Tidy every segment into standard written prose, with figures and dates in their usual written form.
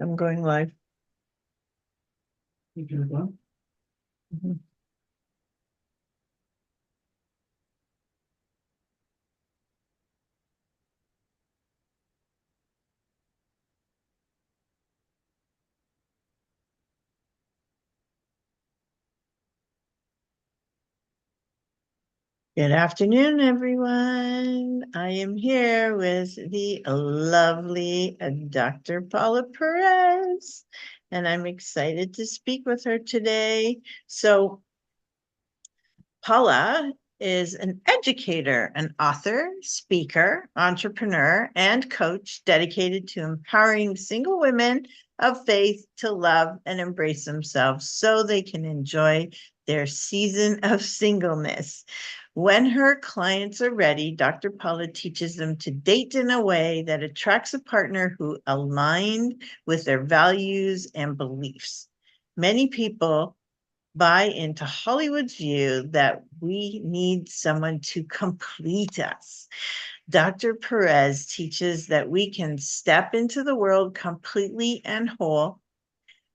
I'm going live. You do what? Mhm. Good afternoon, everyone. I am here with the lovely Dr. Paula Perez, and I'm excited to speak with her today. So, Paula is an educator, an author, speaker, entrepreneur, and coach dedicated to empowering single women of faith to love and embrace themselves so they can enjoy their season of singleness. When her clients are ready, Dr. Paula teaches them to date in a way that attracts a partner who aligned with their values and beliefs. Many people buy into Hollywood's view that we need someone to complete us. Dr. Perez teaches that we can step into the world completely and whole,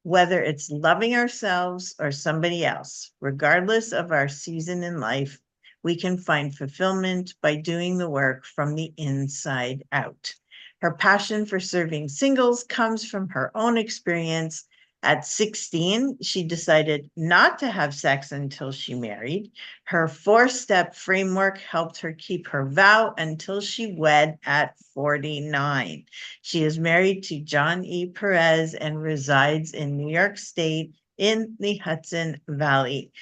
whether it's loving ourselves or somebody else. Regardless of our season in life, we can find fulfillment by doing the work from the inside out. Her passion for serving singles comes from her own experience. At 16, she decided not to have sex until she married. Her 4-step framework helped her keep her vow until she wed at 49. She is married to John E. Perez and resides in New York State in the Hudson Valley.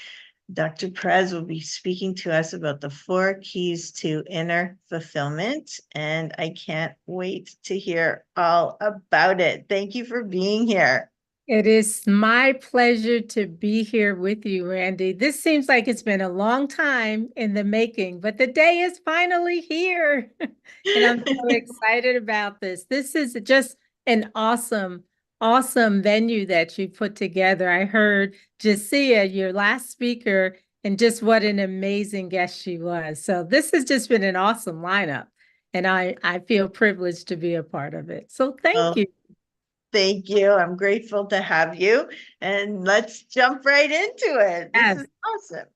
Dr. Perez will be speaking to us about the 4 keys to inner fulfillment, and I can't wait to hear all about it. Thank you for being here. It is my pleasure to be here with you, Randy. This seems like it's been a long time in the making, but the day is finally here. And I'm so excited about this. This is just an awesome, awesome venue that you put together. I heard Jasia, your last speaker, and just what an amazing guest she was. So this has just been an awesome lineup, and I feel privileged to be a part of it. So thank you. Thank you. I'm grateful to have you. And let's jump right into it. This is awesome.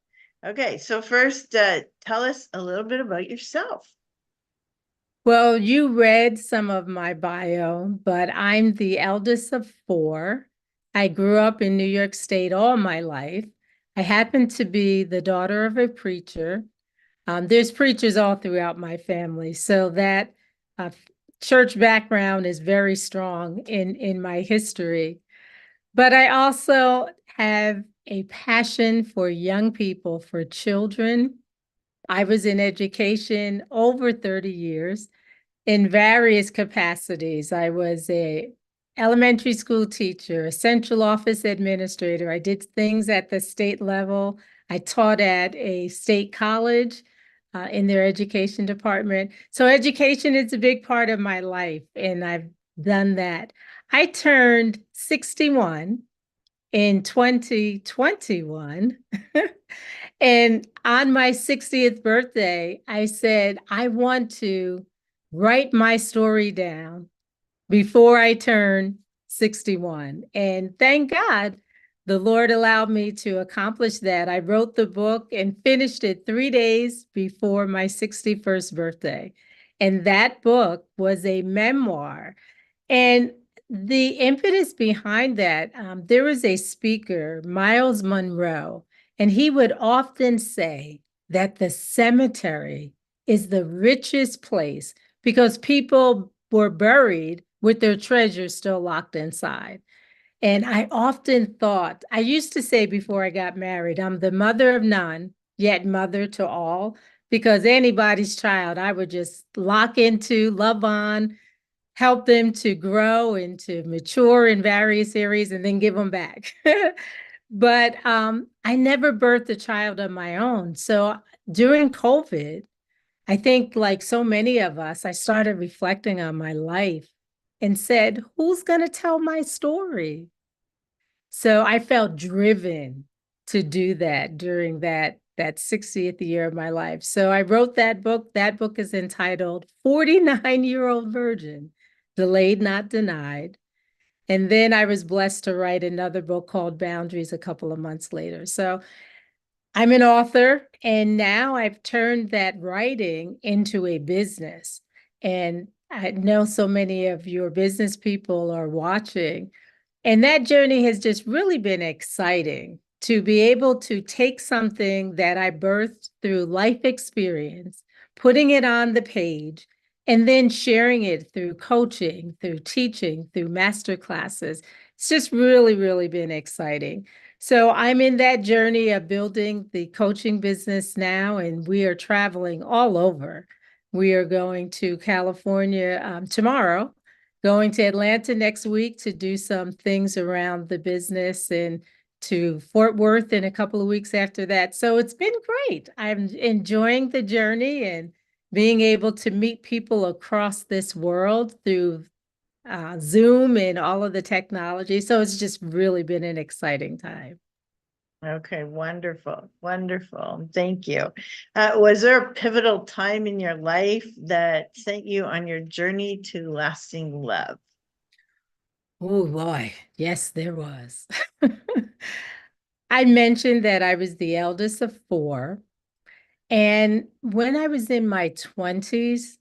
Okay, so first, tell us a little bit about yourself. Well, you read some of my bio, but I'm the eldest of 4. I grew up in New York State all my life. I happen to be the daughter of a preacher. There's preachers all throughout my family, so that uh, church background is very strong in my history. But I also have a passion for young people, for children. I was in education over 30 years in various capacities. I was a elementary school teacher, a central office administrator. I did things at the state level. I taught at a state college in their education department. So education is a big part of my life, and I've done that. I turned 61 in 2021. And on my 60th birthday, I said, I want to write my story down before I turn 61. And thank God the Lord allowed me to accomplish that. I wrote the book and finished it 3 days before my 61st birthday. And that book was a memoir. And the impetus behind that, there was a speaker, Miles Monroe, and he would often say that the cemetery is the richest place because people were buried with their treasures still locked inside. And I often thought, I used to say before I got married, I'm the mother of none, yet mother to all, because anybody's child I would just lock into, love on, help them to grow and to mature in various areas and then give them back. But I never birthed a child of my own. So during COVID, I think like so many of us, I started reflecting on my life and said, who's going to tell my story? So I felt driven to do that during that 60th year of my life. So I wrote that book. That book is entitled 49-Year-Old Virgin, Delayed Not Denied. And then I was blessed to write another book called Boundaries a couple of months later. So I'm an author, and now I've turned that writing into a business. And I know so many of your business people are watching. And that journey has just really been exciting to be able to take something that I birthed through life experience, putting it on the page, and then sharing it through coaching, through teaching, through master classes. It's just really, really been exciting. So I'm in that journey of building the coaching business now, and we are traveling all over. We are going to California tomorrow, going to Atlanta next week to do some things around the business, and to Fort Worth in a couple of weeks after that. So it's been great. I'm enjoying the journey and being able to meet people across this world through Zoom and all of the technology. So it's just really been an exciting time. Okay, wonderful, wonderful. Thank you. Was there a pivotal time in your life that sent you on your journey to lasting love? Oh boy, yes, there was. I mentioned that I was the eldest of four. And when I was in my 20s,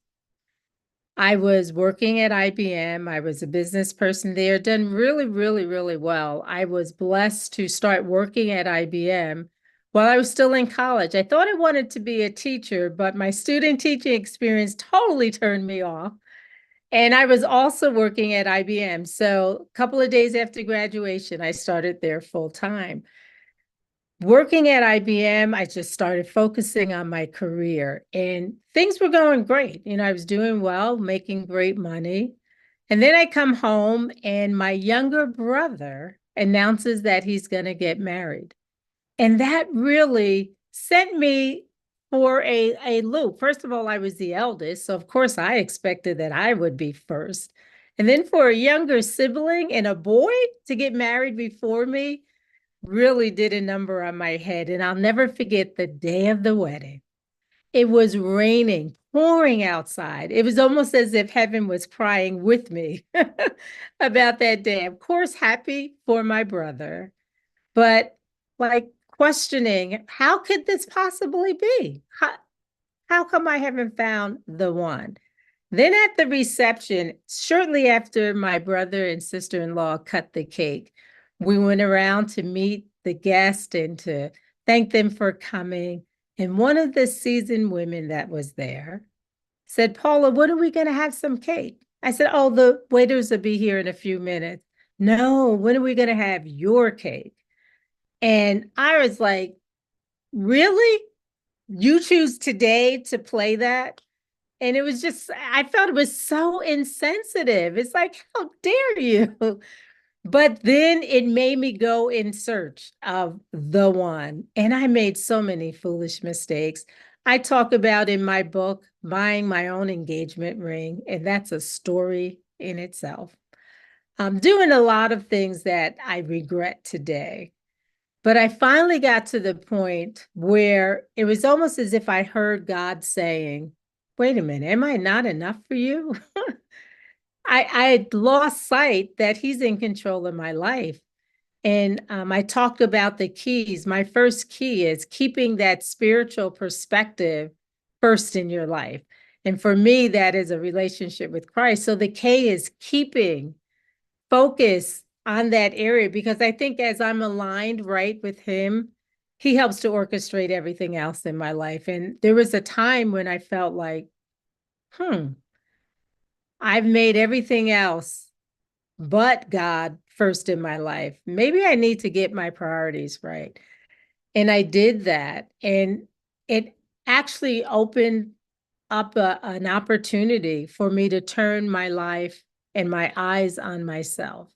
I was working at IBM. I was a business person there, done really, really, really well. I was blessed to start working at IBM while I was still in college. I thought I wanted to be a teacher, but my student teaching experience totally turned me off. And I was also working at IBM. So a couple of days after graduation, I started there full time. Working at IBM, I just started focusing on my career, and things were going great. I was doing well, making great money. And then I come home, and my younger brother announces that he's going to get married. And that really sent me for a loop. First of all, I was the eldest, so of course I expected that I would be first. And then for a younger sibling and a boy to get married before me really did a number on my head. And I'll never forget the day of the wedding. It was raining, pouring outside. It was almost as if heaven was crying with me about that day. Of course, happy for my brother, but like questioning, how could this possibly be? How come I haven't found the one? Then at the reception, shortly after my brother and sister-in-law cut the cake, we went around to meet the guest and to thank them for coming. And one of the seasoned women that was there said, Paula, when are we going to have some cake? I said, oh, the waiters will be here in a few minutes. No, when are we going to have your cake? And I was like, really? You choose today to play that? And it was just, I felt it was so insensitive. It's like, how dare you? But then it made me go in search of the one. And I made so many foolish mistakes. I talk about in my book buying my own engagement ring, and that's a story in itself. I'm doing a lot of things that I regret today. But I finally got to the point where it was almost as if I heard God saying, wait a minute, am I not enough for you? I had lost sight that He's in control of my life. And I talked about the keys. My first key is keeping that spiritual perspective first in your life. And for me, that is a relationship with Christ. So the K is keeping focus on that area, because I think as I'm aligned right with Him, He helps to orchestrate everything else in my life. And there was a time when I felt like, hmm, I've made everything else but God first in my life. Maybe I need to get my priorities right. And I did that. And it actually opened up an opportunity for me to turn my life and my eyes on myself,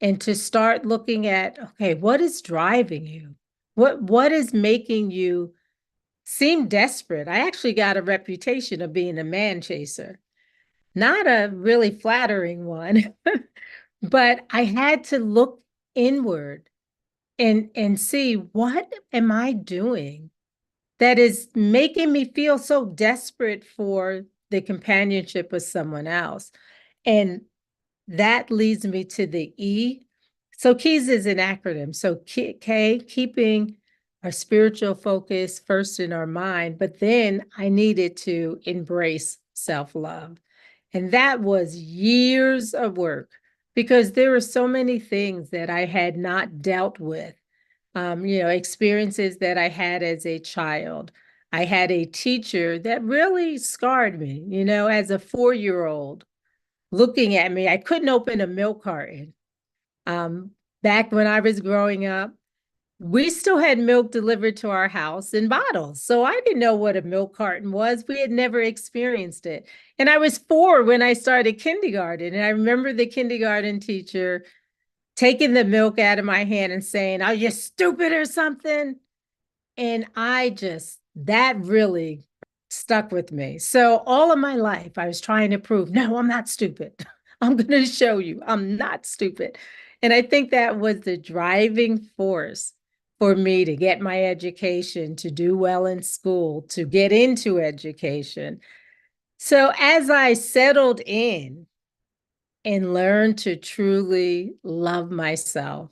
and to start looking at, okay, what is driving you? What is making you seem desperate? I actually got a reputation of being a man chaser, not a really flattering one, but I had to look inward and see, what am I doing that is making me feel so desperate for the companionship of someone else? And that leads me to the E. So KEYS is an acronym. So K, keeping our spiritual focus first in our mind, but then I needed to embrace self-love. And that was years of work because there were so many things that I had not dealt with. Experiences that I had as a child. I had a teacher that really scarred me, as a 4-year-old looking at me. I couldn't open a milk carton. Um, Back when I was growing up, we still had milk delivered to our house in bottles. So I didn't know what a milk carton was. We had never experienced it. And I was 4 when I started kindergarten. And I remember the kindergarten teacher taking the milk out of my hand and saying, "Are you stupid or something?" And that really stuck with me. So all of my life, I was trying to prove, no, I'm not stupid. I'm going to show you I'm not stupid. And I think that was the driving force for me to get my education, to do well in school, to get into education. So as I settled in and learned to truly love myself,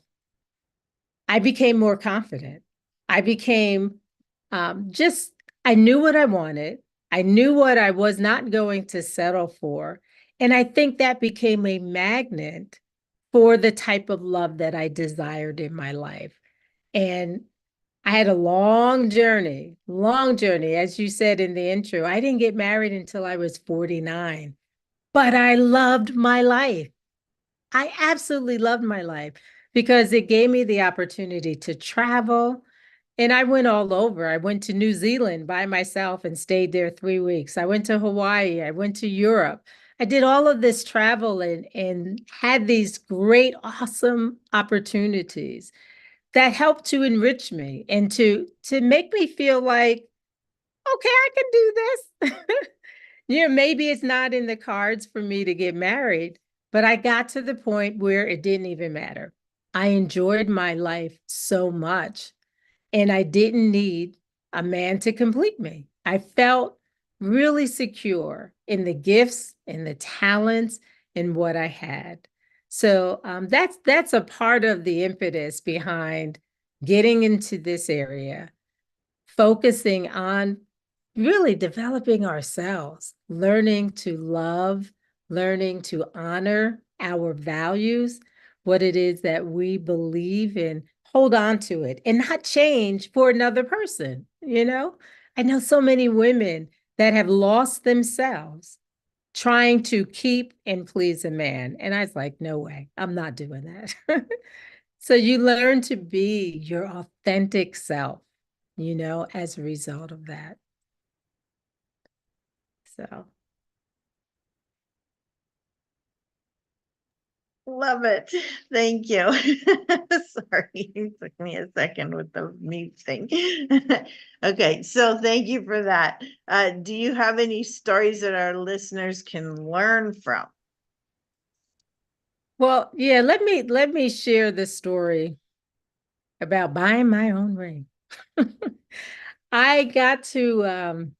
I became more confident. I became just, I knew what I wanted. I knew what I was not going to settle for. And I think that became a magnet for the type of love that I desired in my life. And I had a long journey, long journey. As you said in the intro, I didn't get married until I was 49, but I loved my life. I absolutely loved my life because it gave me the opportunity to travel. And I went all over. I went to New Zealand by myself and stayed there 3 weeks. I went to Hawaii. I went to Europe. I did all of this travel and had these great, awesome opportunities that helped to enrich me and to make me feel like, okay, I can do this. Maybe it's not in the cards for me to get married, but I got to the point where it didn't even matter. I enjoyed my life so much, and I didn't need a man to complete me. I felt really secure in the gifts and the talents and what I had. So that's a part of the impetus behind getting into this area, focusing on really developing ourselves, learning to love, learning to honor our values, what it is that we believe in, hold on to it and not change for another person. I know so many women that have lost themselves trying to keep and please a man. And I was like, no way, I'm not doing that. So you learn to be your authentic self, as a result of that. So, Love it. Thank you. Sorry, it took me a second with the mute thing. Okay, so thank you for that. Do you have any stories that our listeners can learn from? well, yeah, let me share the story about buying my own ring. I got to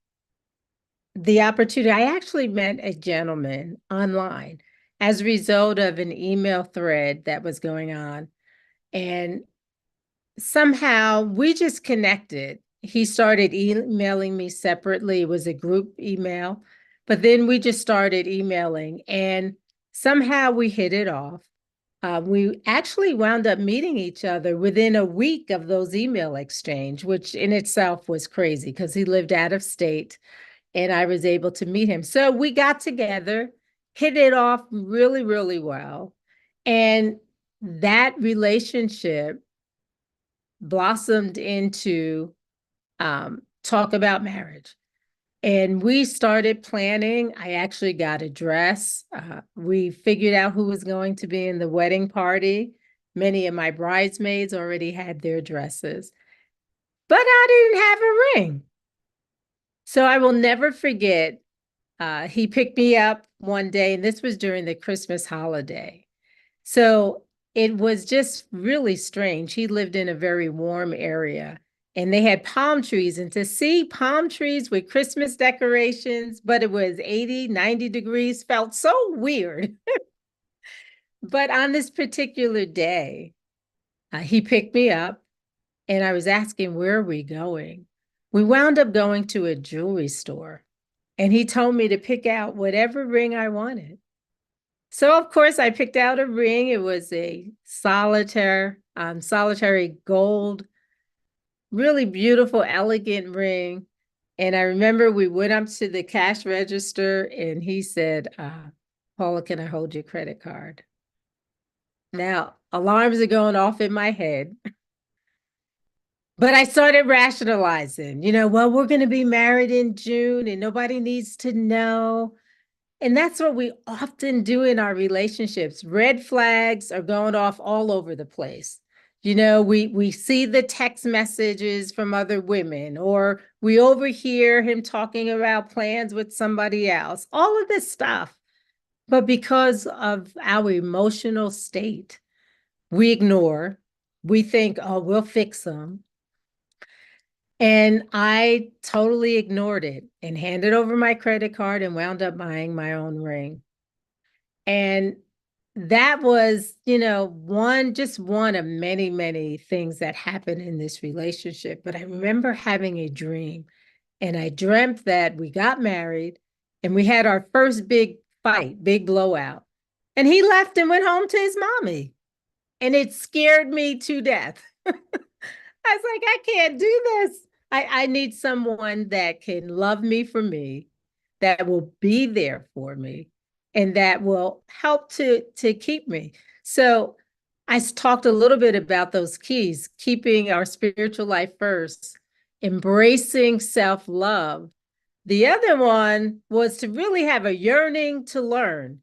the opportunity. I actually met a gentleman online as a result of an email thread that was going on. And somehow we just connected. He started emailing me separately. It was a group email, but then we just started emailing and somehow we hit it off. We actually wound up meeting each other within a week of those email exchange, which in itself was crazy because he lived out of state and I was able to meet him. So we got together, hit it off really, really well. And that relationship blossomed into talk about marriage. And we started planning. I actually got a dress. We figured out who was going to be in the wedding party. Many of my bridesmaids already had their dresses, but I didn't have a ring. So I will never forget. He picked me up one day, and this was during the Christmas holiday. So it was just really strange. He lived in a very warm area and they had palm trees. And to see palm trees with Christmas decorations, but it was 80, 90 degrees, felt so weird. But on this particular day, he picked me up and I was asking, where are we going? We wound up going to a jewelry store and he told me to pick out whatever ring I wanted. So of course I picked out a ring. It was a solitary gold, really beautiful, elegant ring. And I remember we went up to the cash register and he said, Paula, can I hold your credit card? Now, alarms are going off in my head, but I started rationalizing, well, we're going to be married in June and nobody needs to know. And that's what we often do in our relationships. Red flags are going off all over the place. We see the text messages from other women, or we overhear him talking about plans with somebody else, all of this stuff. But because of our emotional state, we ignore, we think, oh, we'll fix them. And I totally ignored it and handed over my credit card and wound up buying my own ring. And that was, just one of many, many things that happened in this relationship. But I remember having a dream, and I dreamt that we got married and we had our first big fight, big blowout. And he left and went home to his mommy. And it scared me to death. I was like, I can't do this. I need someone that can love me for me, that will be there for me, and that will help to keep me. So I talked a little bit about those keys, keeping our spiritual life first, embracing self-love. The other one was to really have a yearning to learn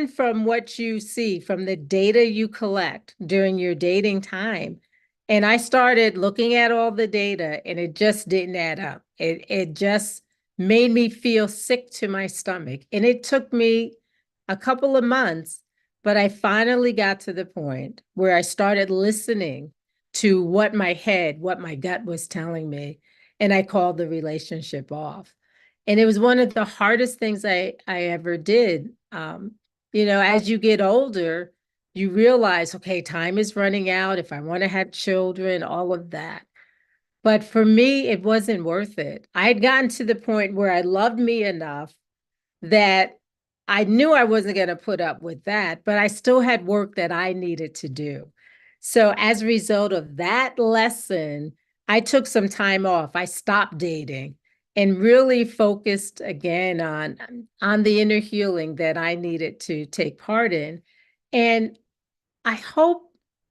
from what you see, from the data you collect during your dating time. And I started looking at all the data and it just didn't add up. It just made me feel sick to my stomach. And it took me a couple of months, but I finally got to the point where I started listening to what my gut was telling me, and I called the relationship off. And it was one of the hardest things I ever did. As you get older, you realize, okay, time is running out. If I want to have children, all of that. But for me, it wasn't worth it. I had gotten to the point where I loved me enough that I knew I wasn't going to put up with that, but I still had work that I needed to do. So as a result of that lesson, I took some time off. I stopped dating and really focused again on the inner healing that I needed to take part in. And I hope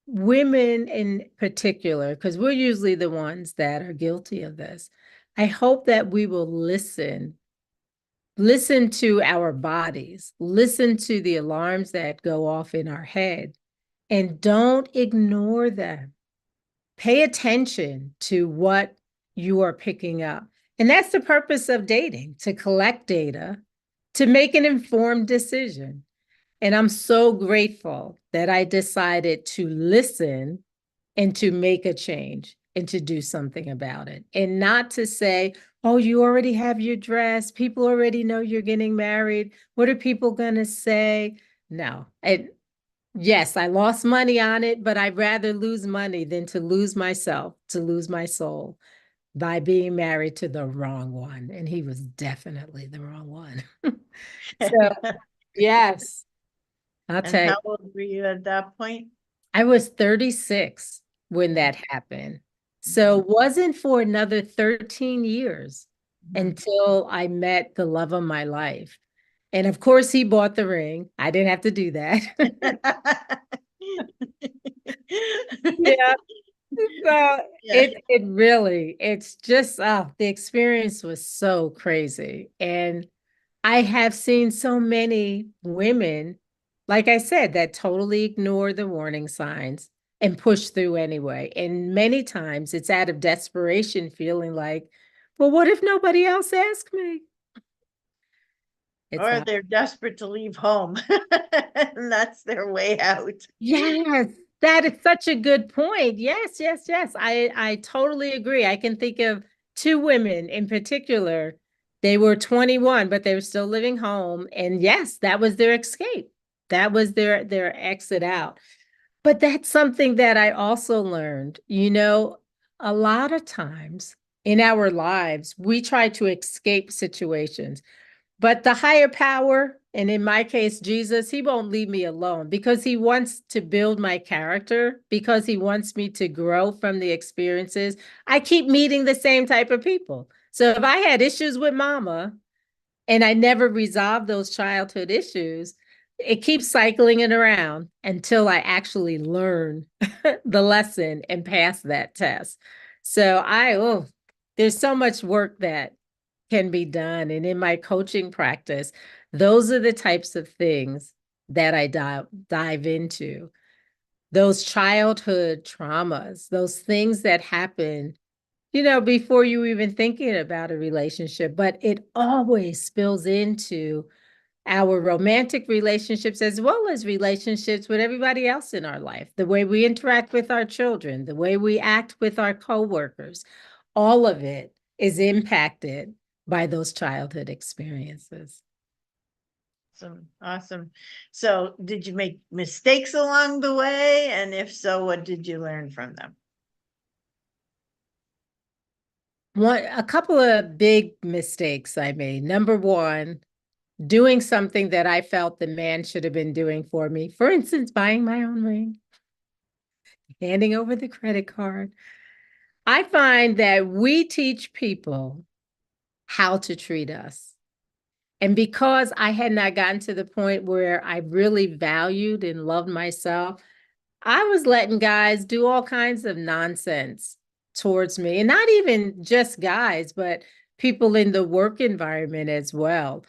women in particular, because we're usually the ones that are guilty of this, I hope that we will listen to our bodies, listen to the alarms that go off in our head, and don't ignore them. Pay attention to what you are picking up. And that's the purpose of dating, to collect data, to make an informed decision. And I'm so grateful that I decided to listen and to make a change and to do something about it. And not to say, oh, you already have your dress. People already know you're getting married. What are people going to say? No. Yes, I lost money on it, but I'd rather lose money than to lose myself, to lose my soul by being married to the wrong one. And he was definitely the wrong one. So, yes, I'll And tell you. how old were you at that point? I was 36 when that happened. So it wasn't for another 13 years Mhm. until I met the love of my life. And of course, he bought the ring. I didn't have to do that. Yeah. So Yeah. it's just, the experience was so crazy. And I have seen so many women, like I said, that totally ignore the warning signs and push through anyway. And many times it's out of desperation, feeling like, well, what if nobody else asks me? It's Or not. they're desperate to leave home. And that's their way out. Yes, that is such a good point. Yes, yes, yes. I totally agree. I can think of two women in particular. They were 21, but they were still living home. And yes, that was their escape. That was their exit out. But that's something that I also learned. A lot of times in our lives, we try to escape situations, but the higher power, and in my case, Jesus, he won't leave me alone because he wants to build my character, because he wants me to grow from the experiences. I keep meeting the same type of people. So if I had issues with mama, and I never resolved those childhood issues, it keeps cycling it around until I actually learn the lesson and pass that test. So there's so much work that can be done. And in my coaching practice, those are the types of things that I dive into. Those childhood traumas, those things that happen before you even thinking about a relationship, but it always spills into our romantic relationships as well as relationships with everybody else in our life, the way we interact with our children, the way we act with our coworkers, all of it is impacted by those childhood experiences. Awesome. So did you make mistakes along the way? And if so, what did you learn from them? A couple of big mistakes I made. Number one, doing something that I felt the man should have been doing for me. For instance, buying my own ring, handing over the credit card. I find that we teach people how to treat us. And because I had not gotten to the point where I really valued and loved myself, I was letting guys do all kinds of nonsense towards me. And not even just guys, but people in the work environment as well.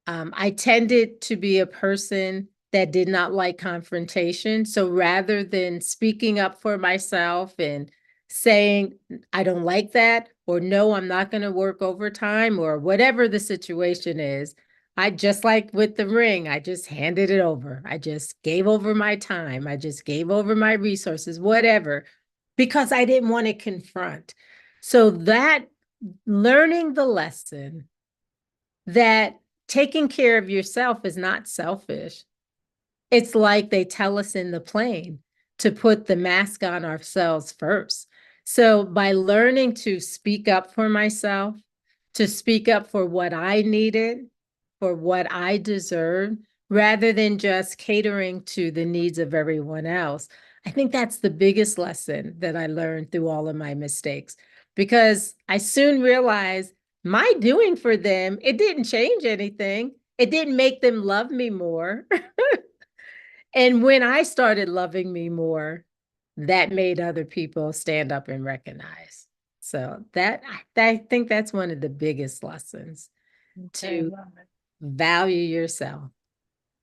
I tended to be a person that did not like confrontation. So rather than speaking up for myself and saying, I don't like that, or no, I'm not going to work overtime, or whatever the situation is, I just like with the ring, I just handed it over. I just gave over my time. I just gave over my resources, whatever, because I didn't want to confront. So that learning the lesson that taking care of yourself is not selfish. It's like they tell us in the plane to put the mask on ourselves first. So by learning to speak up for myself, to speak up for what I needed, for what I deserved, rather than just catering to the needs of everyone else, I think that's the biggest lesson that I learned through all of my mistakes, because I soon realized my doing for them, it didn't change anything. It didn't make them love me more. And when I started loving me more, that made other people stand up and recognize. So I think that's one of the biggest lessons, to value yourself.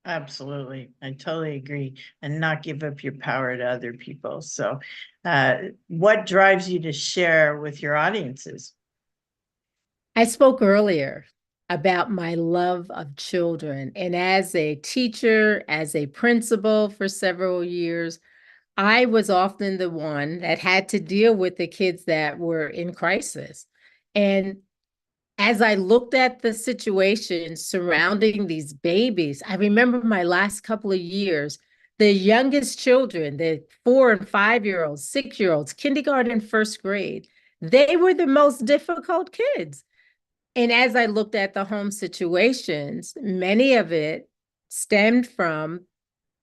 Absolutely. I totally agree. And not give up your power to other people. So, what drives you to share with your audiences? I spoke earlier about my love of children. And as a teacher, as a principal for several years, I was often the one that had to deal with the kids that were in crisis. And as I looked at the situation surrounding these babies, I remember my last couple of years, the youngest children, the 4 and 5 year olds, 6 year olds, kindergarten, first grade, they were the most difficult kids. And as I looked at the home situations, many of it stemmed from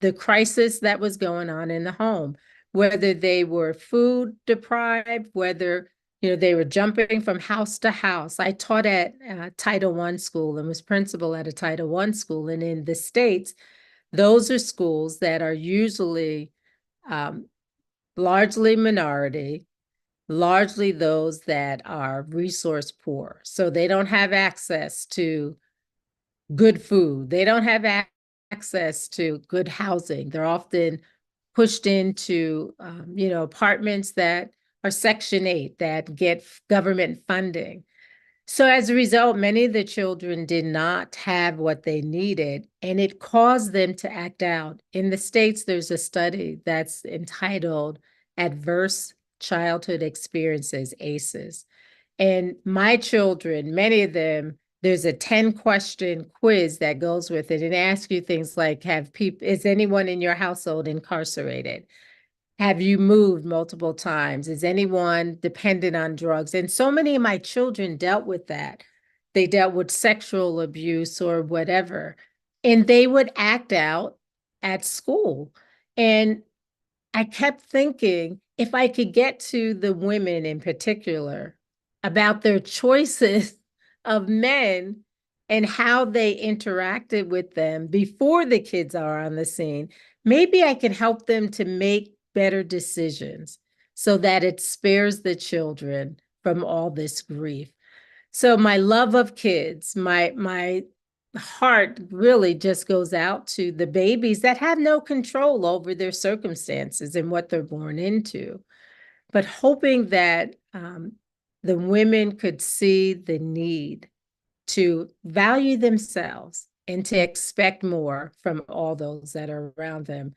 the crisis that was going on in the home, whether they were food deprived, whether they were jumping from house to house. I taught at Title I school and was principal at a Title I school. And in the States, those are schools that are usually um, largely minority, largely those that are resource poor. So they don't have access to good food. They don't have access to good housing. They're often pushed into, apartments that are Section 8 that get government funding. So as a result, many of the children did not have what they needed, and it caused them to act out. In the States, there's a study that's entitled Adverse Childhood Experiences, ACEs. And my children, many of them there's a 10-question quiz that goes with it and asks you things like, is anyone in your household incarcerated? Have you moved multiple times? Is anyone dependent on drugs? And so many of my children dealt with that. They dealt with sexual abuse or whatever, and they would act out at school. And I kept thinking if I could get to the women in particular about their choices of men and how they interacted with them before the kids are on the scene, maybe I could help them to make better decisions so that it spares the children from all this grief. So my love of kids, my heart really just goes out to the babies that have no control over their circumstances and what they're born into, but hoping that the women could see the need to value themselves and to expect more from all those that are around them.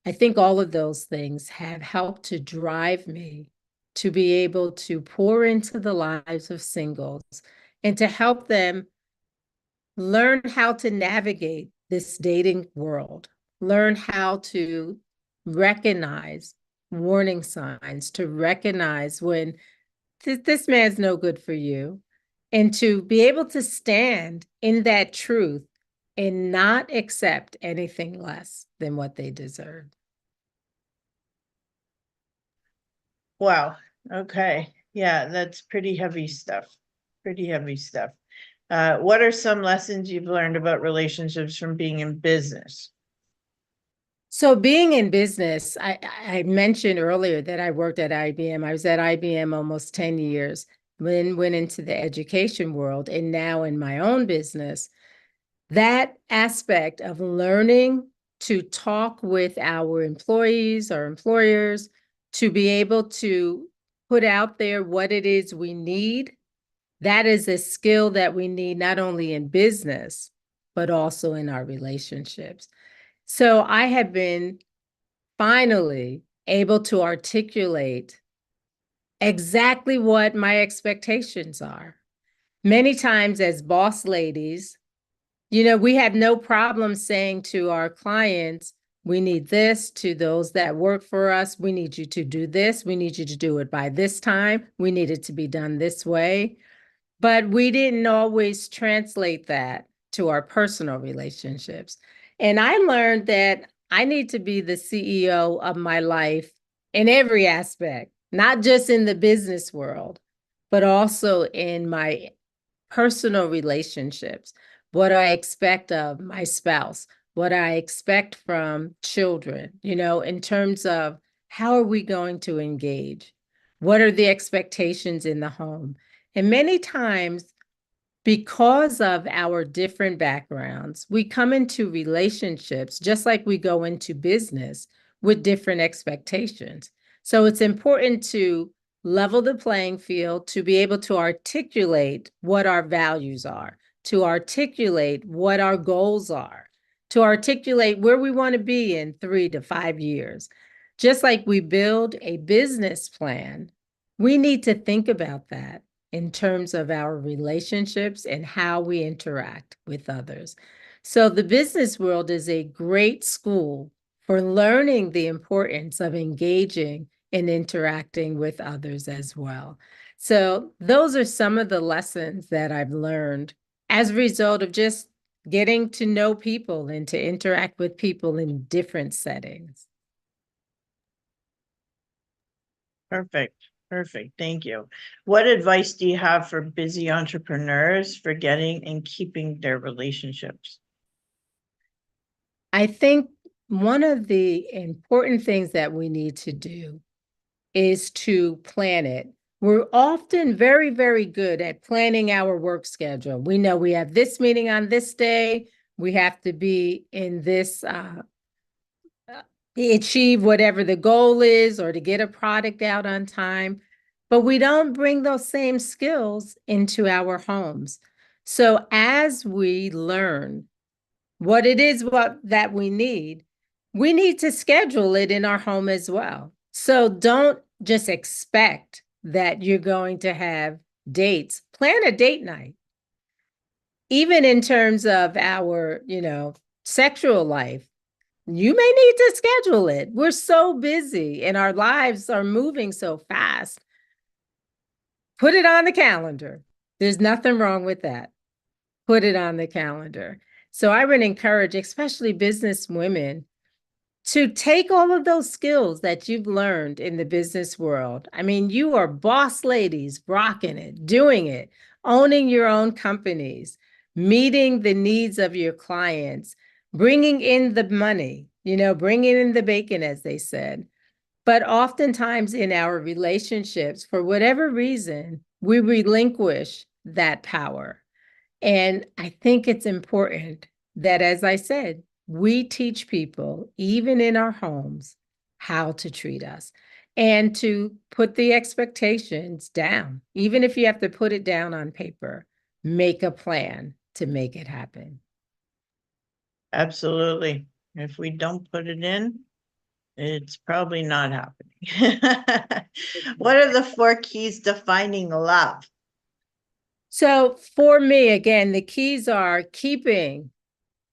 I think all of those things have helped to drive me to be able to pour into the lives of singles and to help them learn how to navigate this dating world, learn how to recognize warning signs, to recognize when this man's no good for you, and to be able to stand in that truth and not accept anything less than what they deserve. Wow. Okay. Yeah, that's pretty heavy stuff. Pretty heavy stuff. What are some lessons you've learned about relationships from being in business? So being in business, I mentioned earlier that I worked at IBM. I was at IBM almost 10 years, then went into the education world, and now in my own business. That aspect of learning to talk with our employees, our employers, to be able to put out there what it is we need, that is a skill that we need not only in business, but also in our relationships. So I have been finally able to articulate exactly what my expectations are. Many times as boss ladies, we have no problem saying to our clients, we need this, to those that work for us, we need you to do this, we need you to do it by this time, we need it to be done this way. But we didn't always translate that to our personal relationships. And I learned that I need to be the CEO of my life in every aspect, not just in the business world, but also in my personal relationships, what I expect of my spouse, what I expect from children, in terms of how are we going to engage? What are the expectations in the home? And many times, because of our different backgrounds, we come into relationships just like we go into business with different expectations. So it's important to level the playing field, to be able to articulate what our values are, to articulate what our goals are, to articulate where we want to be in 3 to 5 years. Just like we build a business plan, we need to think about that in terms of our relationships and how we interact with others. So the business world is a great school for learning the importance of engaging and interacting with others as well. So those are some of the lessons that I've learned as a result of just getting to know people and to interact with people in different settings. Perfect. Perfect. Thank you. What advice do you have for busy entrepreneurs for getting and keeping their relationships? I think one of the important things that we need to do is to plan it. We're often very, very good at planning our work schedule. We know we have this meeting on this day. We have to be in this, achieve whatever the goal is or to get a product out on time. But we don't bring those same skills into our homes. So as we learn what it is that we need to schedule it in our home as well. So don't just expect that you're going to have dates. Plan a date night. even in terms of our, sexual life, you may need to schedule it. We're so busy and our lives are moving so fast. Put it on the calendar. There's nothing wrong with that. Put it on the calendar. So I would encourage, especially business women, to take all of those skills that you've learned in the business world. I mean, you are boss ladies, rocking it, doing it, owning your own companies, meeting the needs of your clients, bringing in the money, bringing in the bacon, as they said. But oftentimes in our relationships, for whatever reason, we relinquish that power. And I think it's important that, as I said, we teach people, even in our homes, how to treat us and to put the expectations down. Even if you have to put it down on paper, make a plan to make it happen. Absolutely. If we don't put it in, it's probably not happening. What are the 4 keys to finding love? So for me, again, the keys are keeping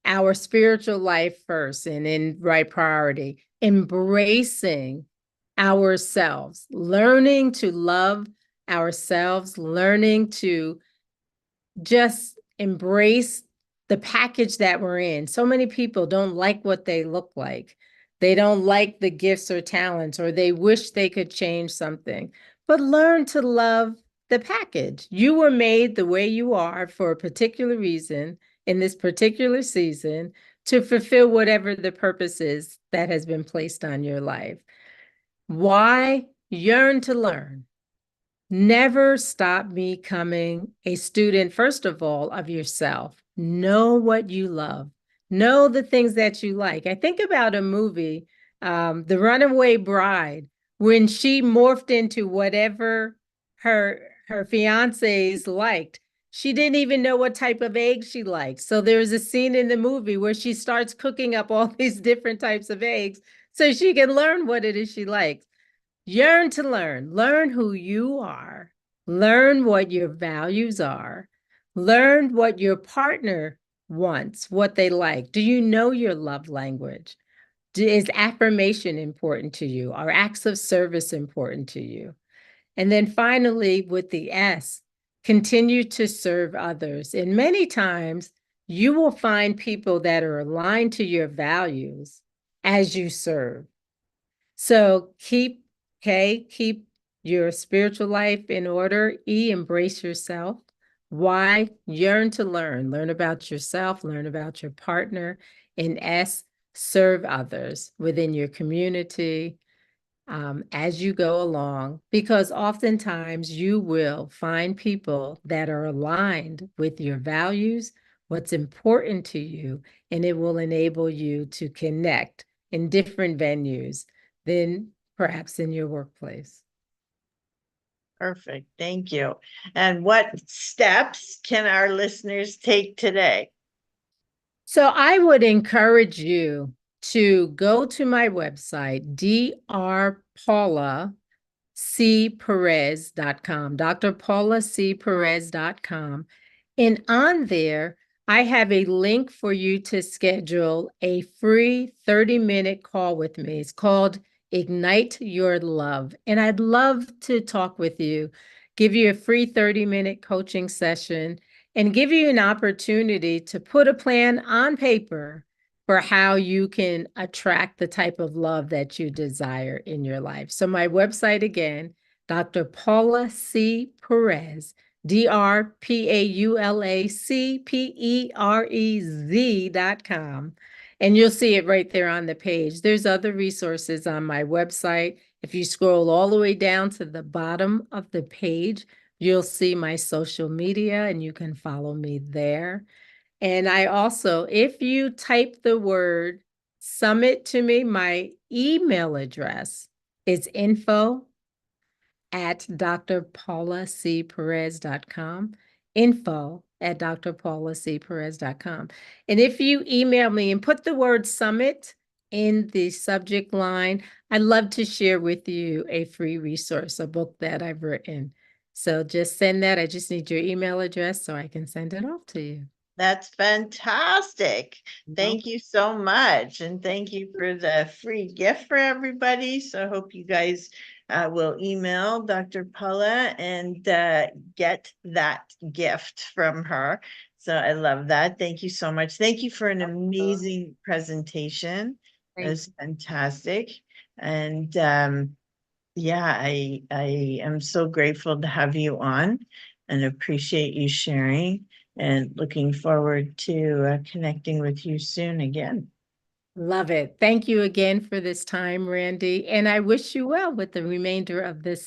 our spiritual life first and in right priority, embracing ourselves, learning to love ourselves, learning to just embrace the package that we're in. So many people don't like what they look like. They don't like the gifts or talents, or they wish they could change something. But learn to love the package. You were made the way you are for a particular reason in this particular season to fulfill whatever the purpose is that has been placed on your life. Why? Yearn to learn. Never stop becoming a student, first of all, of yourself. Know what you love. Know the things that you like. I think about a movie, The Runaway Bride, when she morphed into whatever her fiancés liked. She didn't even know what type of eggs she liked. So there's a scene in the movie where she starts cooking up all these different types of eggs so she can learn what it is she likes. Yearn to learn who you are, learn what your values are, learn what your partner wants, what they like. Do you know your love language? Is affirmation important to you? Are acts of service important to you? And then finally, with the S, continue to serve others. And many times you will find people that are aligned to your values as you serve. So keep your spiritual life in order. E, embrace yourself. Y, yearn to learn about yourself, learn about your partner. And S, serve others within your community, as you go along, because oftentimes you will find people that are aligned with your values, what's important to you, and it will enable you to connect in different venues than perhaps in your workplace. Perfect. Thank you. And what steps can our listeners take today? So I would encourage you to go to my website, drpaulacperez.com, drpaulacperez.com. And on there, I have a link for you to schedule a free 30-minute call with me. It's called Ignite Your Love. And I'd love to talk with you, give you a free 30-minute coaching session, and give you an opportunity to put a plan on paper for how you can attract the type of love that you desire in your life. So my website again, Dr. Paula C. Perez, DrPaulacPerez.com. And you'll see it right there on the page. There's other resources on my website. If you scroll all the way down to the bottom of the page, you'll see my social media and you can follow me there. And I also, if you type the word summit to me, my email address is info@drpaulacperez.com, info@drpaulacperez.com. And if you email me and put the word summit in the subject line, I'd love to share with you a free resource, a book that I've written. So just send that. I just need your email address so I can send it off to you. That's fantastic. Thank you so much. And thank you for the free gift for everybody. So I hope you guys will email Dr. Paula and get that gift from her. So I love that. Thank you so much. Thank you for an amazing presentation. It Thank was fantastic. And yeah, I am so grateful to have you on and appreciate you sharing and looking forward to connecting with you soon again. Love it. Thank you again for this time, Randy. And I wish you well with the remainder of this